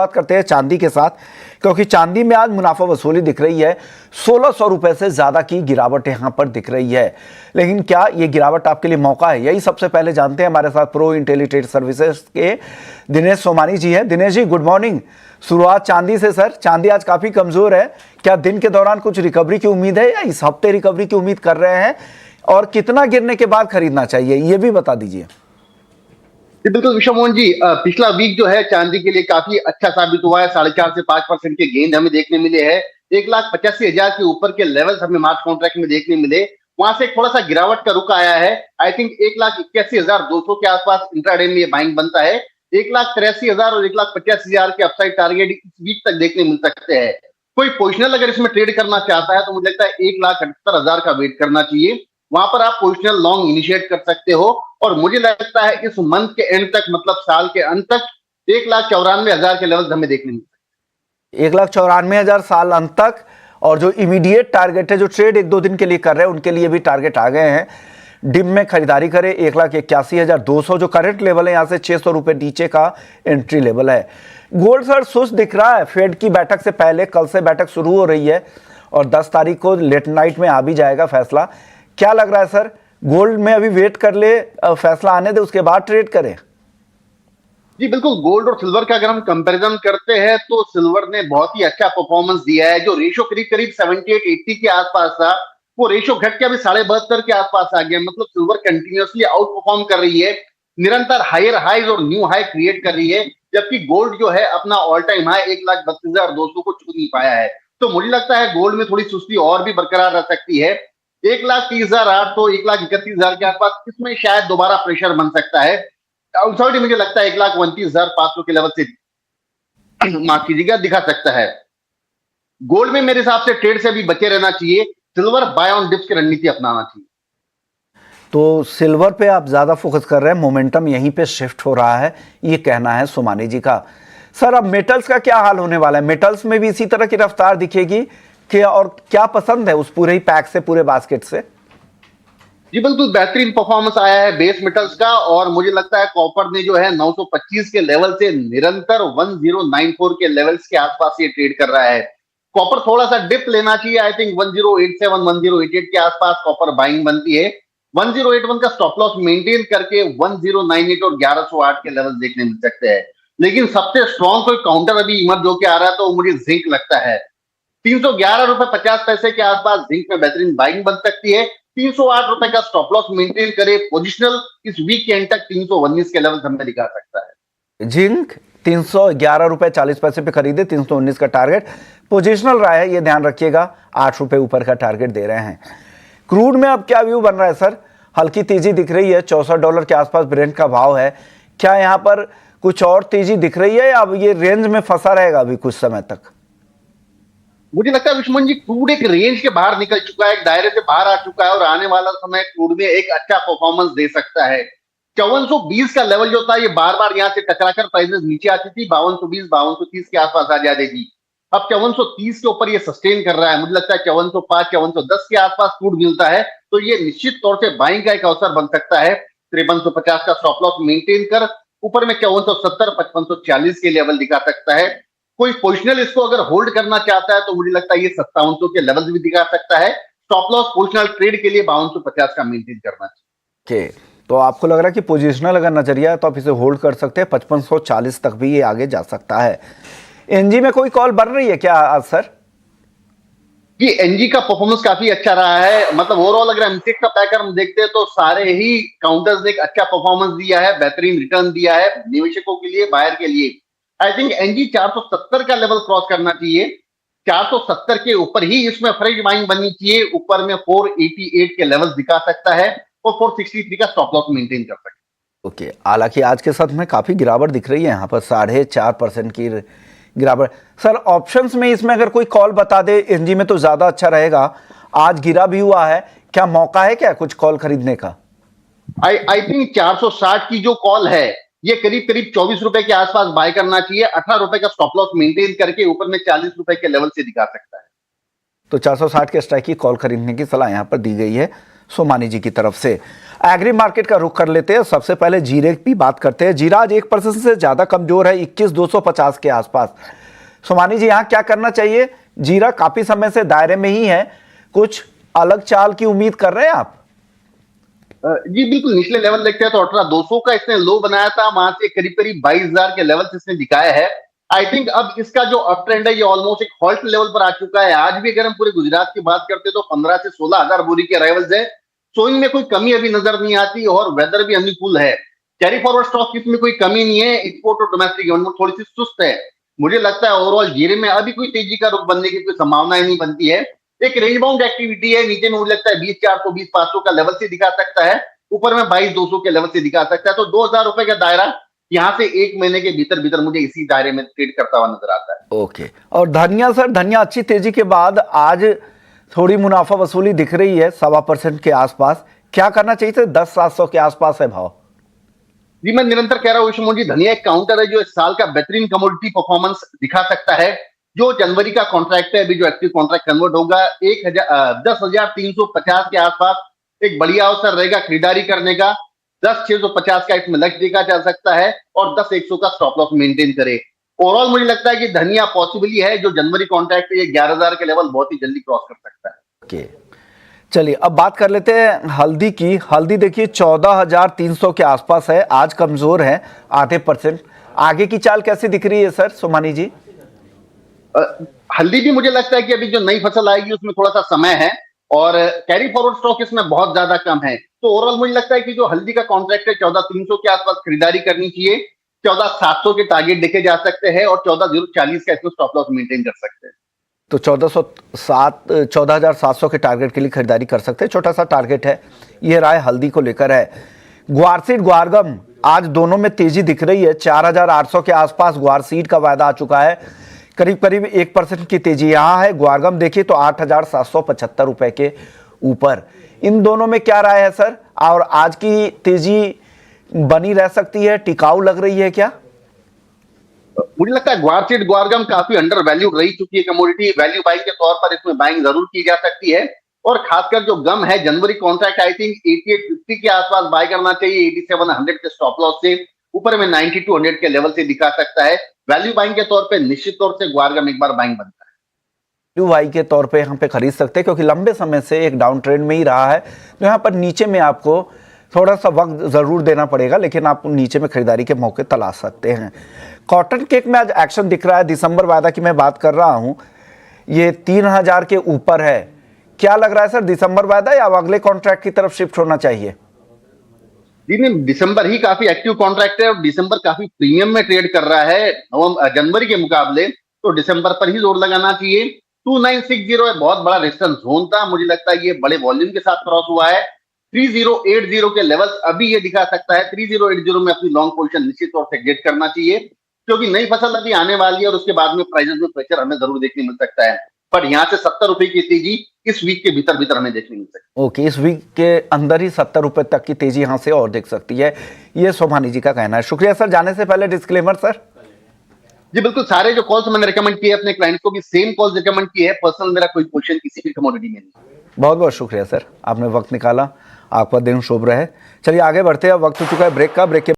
बात करते हैं चांदी के साथ, क्योंकि चांदी में आज मुनाफा वसूली दिख रही है। 1600 रुपए से ज्यादा की गिरावट यहां पर दिख रही है। लेकिन क्या ये गिरावट आपके लिए मौका है, यही सबसे पहले जानते हैं। हमारे साथ प्रो इंटेलिट्रेड सर्विसेज के दिनेश सोमानी जी हैं। Dinesh ji, good morning. शुरुआत चांदी से सर, चांदी आज काफी कमजोर है। क्या दिन के दौरान कुछ रिकवरी की उम्मीद है या इस हफ्ते रिकवरी की उम्मीद कर रहे हैं, और कितना गिरने के बाद खरीदना चाहिए, ये भी बता दीजिए। जी बिल्कुल विश्व मोहन जी, पिछला वीक जो है चांदी के लिए काफी अच्छा साबित हुआ है। 4.5 से 5% के गेंद हमें देखने मिले हैं। 1,85,000 के ऊपर के लेवल्स हमें मार्च कॉन्ट्रैक्ट में देखने मिले। वहां से थोड़ा सा गिरावट का रुख आया है। आई थिंक 1,81,200 के आसपास इंट्राडे में ये बाइंग बनता है। 1,83,000 और 1,50,000 के अपसाइड टारगेट इस वीक तक देखने मिल सकते हैं। कोई पोजिशनल अगर इसमें ट्रेड करना चाहता है तो मुझे लगता है 1,78,000 का वेट करना चाहिए। वहां पर आप पोजिशनल लॉन्ग इनिशिएट कर सकते हो, और मुझे लगता है इस मंथ के एंड तक, मतलब साल के अंत तक 1,94,000 के लेवल हमें देखने मिलते हैं। 1,94,000 साल अंत तक। और जो इमीडिएट टारगेट है, जो ट्रेड 1-2 दिन के लिए कर रहे हैं, उनके लिए भी टारगेट आ गए हैं। डिप में खरीदारी करें 1,81,200, जो करंट लेवल है, यहां से 600 रुपए नीचे का एंट्री लेवल है। गोल्ड सर सुस्त दिख रहा है। फेड की बैठक से पहले कल से बैठक शुरू हो रही है और 10 तारीख को लेट नाइट में आ भी जाएगा फैसला। क्या लग रहा है सर, गोल्ड में अभी वेट कर ले, फैसला आने दे, उसके बाद ट्रेड करें? जी बिल्कुल, गोल्ड और सिल्वर का अगर हम कंपैरिजन करते हैं तो सिल्वर ने बहुत ही अच्छा परफॉर्मेंस दिया है। जो रेशो करीब करीब 78-80 के आसपास था, वो रेशो घट के अभी 72.5 के आसपास आ गया। मतलब सिल्वर कंटिन्यूअसली आउट परफॉर्म कर रही है, निरंतर हायर हाइज और न्यू हाई क्रिएट कर रही है। जबकि गोल्ड जो है अपना ऑल टाइम हाई 1,32,200 को छू नहीं पाया है। तो मुझे लगता है गोल्ड में थोड़ी सुस्ती और भी बरकरार रह सकती है। 1,30,800, 1,31,000 के आसपास इसमें शायद दोबारा प्रेशर बन सकता है। डाउनसाइड मुझे लगता है 1,29,500 के लेवल से माफ कीजिएगा दिखा सकता है। गोल्ड में मेरे हिसाब से ट्रेड से भी बचे रहना चाहिए। सिल्वर बाय ऑन डिप्स की रणनीति अपनाना चाहिए। तो सिल्वर पे आप ज्यादा फोकस कर रहे हैं, मोमेंटम यहीं पे शिफ्ट हो रहा है, ये कहना है सोमानी जी का। सर, अब मेटल्स का क्या हाल होने वाला है? मेटल्स में भी इसी तरह की रफ्तार दिखेगी कि, और क्या पसंद है उस पूरे ही पैक से, पूरे बास्केट से? जी बिल्कुल, बेहतरीन परफॉर्मेंस आया है बेस मेटल्स का, और मुझे लगता है कॉपर ने जो है 925 के लेवल से निरंतर 1094 के लेवल्स के आसपास ये ट्रेड कर रहा है। कॉपर थोड़ा सा डिप लेना चाहिए। आई थिंक 1087 1088 के आसपास कॉपर बाइंग बनती है। 1081 का स्टॉप लॉस मेंटेन करके 1098 और 1108 के लेवल देखने मिल सकते हैं। लेकिन सबसे स्ट्रॉन्ग कोई काउंटर अभी इमर्ज होकर आ रहा है तो मुझे जिंक लगता है। 311 रुपए 50 पैसे के आसपास जिंक में बेहतरीन बाइंग बन सकती है। 308 रुपए का स्टॉप लॉस मेंटेन करे पोजिशनल, इस वीक के एंड तक 319 के लेवल हमें दिखा सकता है। जिंक 311 रुपए 40 पैसे पे खरीदे, 319 का टारगेट पोजिशनल रहा है, ये ध्यान रखिएगा। 8 रुपए ऊपर का टारगेट दे रहे हैं। क्रूड में अब क्या व्यू बन रहा है सर? हल्की तेजी दिख रही है, $64 के आसपास ब्रेंट का भाव है। क्या यहां पर कुछ और तेजी दिख रही है, या अब ये रेंज में फंसा रहेगा अभी कुछ समय तक? मुझे लगता है विश्वमन जी, क्रूड एक रेंज के बाहर निकल चुका है, एक दायरे से बाहर आ चुका है, और आने वाला समय क्रूड में एक अच्छा परफॉर्मेंस दे सकता है। 5420 का लेवल जो था, ये बार बार यहां से टकराकर प्राइसेस नीचे आती थी। 5220 5230 के आसपास आ जाती थी। अब 5430 के ऊपर ये सस्टेन कर रहा है। मुझे लगता है 5405 5410 के आसपास क्रूड मिलता है तो ये निश्चित तौर से बाइंग का एक अवसर बन सकता है। 5350 का स्टॉप लॉस मेंटेन कर ऊपर में 5470 5540 के लेवल दिखा सकता है। कोई पोजिशनल इसको अगर होल्ड करना चाहता है तो मुझे लगता है ये 5700 के लेवल भी दिखा सकता है। स्टॉप लॉस पोजिशनल ट्रेड के लिए 5250 का मेंटेन करना चाहिए। तो आपको लग रहा है कि पोजिशनल अगर नजरिया है तो आप इसे होल्ड कर सकते हैं। 5540 तक भी ये आगे जा सकता है। एनजी में कोई कॉल बढ़ रही है क्या आज सर? कि एनजी का परफॉर्मेंस काफी अच्छा रहा है। मतलब ओवरऑल अगर एमसेक्स का पैकर हम देखते हैं तो सारे ही काउंटर्स ने एक अच्छा परफॉर्मेंस दिया है, बेहतरीन रिटर्न दिया है निवेशकों के लिए, बायर के लिए। आई थिंक एनजी 470 का लेवल क्रॉस करना चाहिए। 470 के ऊपर ही इसमें फ्रेश बाइंग बननी चाहिए। ऊपर में 488 के लेवल दिखा सकता है और 463 का स्टॉप लॉस मेंटेन कर सकता है। ओके, हालांकि आज के साथ में काफी गिरावट दिख रही है, यहाँ पर 4.5% की गिरावट। सर, ऑप्शंस में इसमें अगर कोई कॉल बता दे एनजी में तो ज्यादा अच्छा रहेगा। आज गिरा भी हुआ है, क्या मौका है क्या कुछ कॉल खरीदने का? आई थिंक 460 की जो कॉल है ये करीब करीब 24 रुपए के आसपास बाय करना चाहिए। 18 रुपए का स्टॉप लॉस मेंटेन करके ऊपर में 40 रुपए के लेवल से दिखा सकता है। तो 460 के स्ट्राइक की कॉल खरीदने की सलाह यहां पर दी गई है सोमानी जी की तरफ से। एग्री मार्केट का रुख कर लेते हैं। सबसे पहले जीरे की बात करते हैं। जीरा आज 1% से ज्यादा कमजोर है, 21,250 के आसपास। सोमानी जी, यहाँ क्या करना चाहिए? जीरा काफी समय से दायरे में ही है, कुछ अलग चाल की उम्मीद कर रहे हैं आप? जी बिल्कुल, निचले लेवल देखते हैं तो 18,200 का इसने लो बनाया था, वहां से करीब करीब 22,000 के लेवल इसने दिखाया है। आई थिंक अब इसका जो अप ट्रेंड है ये ऑलमोस्ट एक हॉल्ट लेवल पर आ चुका है। आज भी अगर हम पूरे गुजरात की बात करते हैं तो 15 से 16,000 बोरी के अराइवल्स है। सोइंग में कोई कमी अभी नजर नहीं आती और वेदर भी अनुकूल है। कैरी फॉरवर्ड स्टॉक इसमें कोई कमी नहीं है। एक्सपोर्ट और डोमेस्टिक थोड़ी सी सुस्त है। मुझे लगता है ओवरऑल जीरे में अभी कोई तेजी का रुख बनने की कोई संभावना नहीं बनती है। एक रेंज बाउंड एक्टिविटी है, नीचे में मुझे लगता है 20,400 20,500 का लेवल से दिखा सकता है, ऊपर में 22,200 के लेवल से दिखा सकता है। तो 2,000 रुपए का दायरा यहाँ से एक महीने के भीतर भीतर मुझे इसी दायरे में ट्रेड करता हुआ नजर आता है। ओके। और धनिया सर, धनिया अच्छी तेजी के बाद आज थोड़ी मुनाफा वसूली दिख रही है, 1.25% के आसपास। क्या करना चाहिए था? 10,700 के आसपास है भाव। जी मैं निरंतर कह रहा हूँ विष्णु जी, धनिया एक काउंटर है जो इस साल का बेहतरीन कमोडिटी परफॉर्मेंस दिखा सकता है। जो जनवरी का कॉन्ट्रैक्ट है, अभी जो एक्टिव कॉन्ट्रैक्ट कन्वर्ट होगा 10,350 के आसपास एक बढ़िया अवसर रहेगा खरीदारी करने का। 10,650 का इसमें लक्ष्य देखा जा सकता है और 10,100 का स्टॉप लॉस मेंटेन करे। ओवरऑल मुझे लगता है कि धनिया पॉसिबली है, जो जनवरी कॉन्ट्रैक्ट है ये 11,000 के लेवल बहुत ही जल्दी क्रॉस कर सकता है। ओके, चलिए अब बात कर लेते हैं हल्दी की। हल्दी देखिए 14,300 के आसपास है, आज कमजोर है %0.5। आगे की चाल कैसी दिख रही है सर सोमानी जी? हल्दी भी मुझे लगता है कि अभी जो नई फसल आएगी उसमें थोड़ा सा समय है और कैरी फॉरवर्ड स्टॉक इसमें बहुत ज्यादा कम है। तो ओवरऑल मुझे लगता है कि जो हल्दी का कॉन्ट्रैक्ट है 14,300 के आसपास खरीदारी करनी चाहिए। 14,700 के टारगेट देखे जा सकते हैं और 14,040 का इसको स्टॉप लॉस मेंटेन कर सकते हैं। तो 14,700 के टारगेट के लिए खरीदारी कर सकते हैं, छोटा सा टारगेट है। ये राय हल्दी को लेकर है। ग्वार सीड ग्वारगम आज दोनों में तेजी दिख रही है। 4,800 के आसपास ग्वार सीड का वायदा आ चुका है, करीब करीब 1% की तेजी यहाँ है। ग्वारगम देखिए तो 8,775 रुपए के ऊपर। इन दोनों में क्या राय है सर? और आज की तेजी बनी रह सकती है, टिकाऊ लग रही है क्या? मुझे लगता है ग्वार सीड ग्वारगम काफी अंडर वैल्यू रही चुकी है कमोडिटी। वैल्यू बाइंग के तौर पर इसमें बाइंग जरूर की जा सकती है और खासकर जो गम है जनवरी कॉन्ट्रैक्ट आई थिंक 8850 के आसपास बाय करना चाहिए। 8700 के स्टॉप लॉस से ऊपर में 9200 के लेवल से दिखा सकता है। वैल्यू बाइंग के तौर पे निश्चित तौर से ग्वारगम एक बार बाइंग बनता है। वाई के तौर पे यहाँ पे खरीद सकते हैं, क्योंकि लंबे समय से एक डाउन ट्रेंड में ही रहा है। तो यहाँ पर नीचे में आपको थोड़ा सा वक्त जरूर देना पड़ेगा, लेकिन आप नीचे में खरीदारी के मौके तलाश सकते हैं। कॉटन केक में आज एक्शन दिख रहा है। दिसंबर वायदा की मैं बात कर रहा हूँ, ये 3,000 के ऊपर है। क्या लग रहा है सर, दिसंबर वायदा या अगले कॉन्ट्रैक्ट की तरफ शिफ्ट होना चाहिए? जी नहीं, दिसंबर ही काफी एक्टिव कॉन्ट्रैक्ट है और दिसंबर काफी प्रीमियम में ट्रेड कर रहा है जनवरी के मुकाबले। तो दिसंबर पर ही जोर लगाना चाहिए। 2960 है, बहुत बड़ा रेजिस्टेंस जोन था। मुझे लगता है ये बड़े वॉल्यूम के साथ क्रॉस हुआ है। 3080 के लेवल्स अभी ये दिखा सकता है। 3080 में अपनी लॉन्ग पोजीशन निश्चित तौर से गेट करना चाहिए, क्योंकि नई फसल अभी आने वाली है और उसके बाद में प्राइसेस में प्रेशर हमें जरूर देखने मिल सकता है। पर यहाँ से 70 रुपए की तेजी इस वीक के भीतर भीतर हमें देखने मिल सकती है। ओके, इस वीक के अंदर ही 70 रुपए तक की तेजी यहाँ से और देख सकती है, ये सोमानी जी का कहना है। शुक्रिया सर। जाने से पहले डिस्क्लेमर सर। जी बिल्कुल, सारे जो कॉल्स मैंने रिकमेंड किए अपने क्लाइंट्स को भी सेम कॉल्स रिकमेंड किए हैं। पर्सनल मेरा कोई क्वेश्चन किसी भी कमोडिटी में नहीं। बहुत बहुत शुक्रिया सर, आपने वक्त निकाला। आपका दिन शुभ रहे। चलिए आगे बढ़ते हैं, वक्त हो चुका है ब्रेक का। ब्रेक के